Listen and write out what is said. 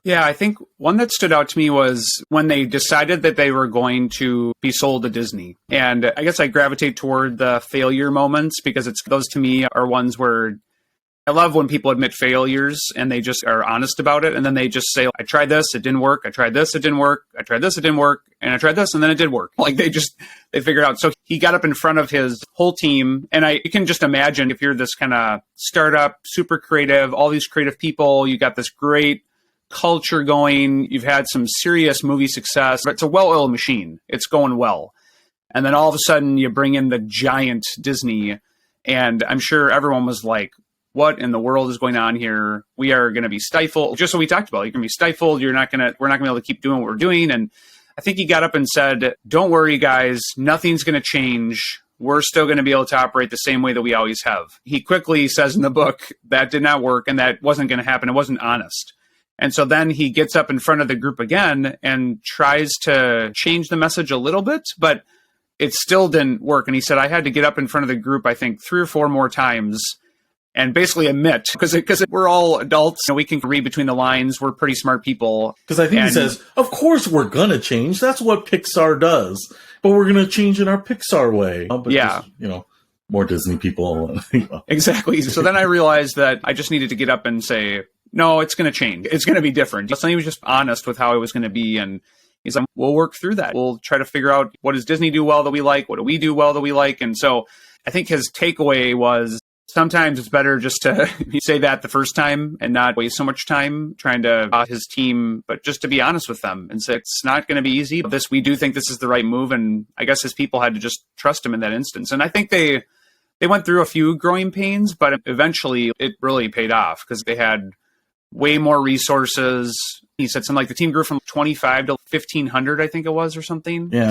Yeah, I think one that stood out to me was when they decided that they were going to be sold to Disney. And I guess I gravitate toward the failure moments because those to me are ones where I love when people admit failures and they just are honest about it. And then they just say, I tried this, it didn't work. I tried this, it didn't work. I tried this, it didn't work. And I tried this, and then it did work. Like they figured out. So he got up in front of his whole team. And you can just imagine if you're this kind of startup, super creative, all these creative people, you got this great culture going. You've had some serious movie success. It's a well-oiled machine. It's going well. And then all of a sudden you bring in the giant Disney. And I'm sure everyone was like, what in the world is going on here? We are going to be stifled. Just what we talked about. You're going to be stifled. We're not going to be able to keep doing what we're doing. And I think he got up and said, don't worry, guys. Nothing's going to change. We're still going to be able to operate the same way that we always have. He quickly says in the book that did not work and that wasn't going to happen. It wasn't honest. And so then he gets up in front of the group again and tries to change the message a little bit, but it still didn't work. And he said, I had to get up in front of the group, I think 3 or 4 more times and basically admit, because we're all adults and we can read between the lines. We're pretty smart people. Because I think he says, of course we're going to change. That's what Pixar does. But we're going to change in our Pixar way. But yeah. Just, more Disney people. Exactly. So then I realized that I just needed to get up and say, no, it's going to change. It's going to be different. So he was just honest with how it was going to be. And he's like, we'll work through that. We'll try to figure out what does Disney do well that we like? What do we do well that we like? And so I think his takeaway was sometimes it's better just to say that the first time and not waste so much time trying to his team, but just to be honest with them and say, it's not going to be easy. We do think this is the right move. And I guess his people had to just trust him in that instance. And I think they went through a few growing pains, but eventually it really paid off because they had way more resources. He said something like the team grew from 25 to 1,500, I think it was, or something. Yeah.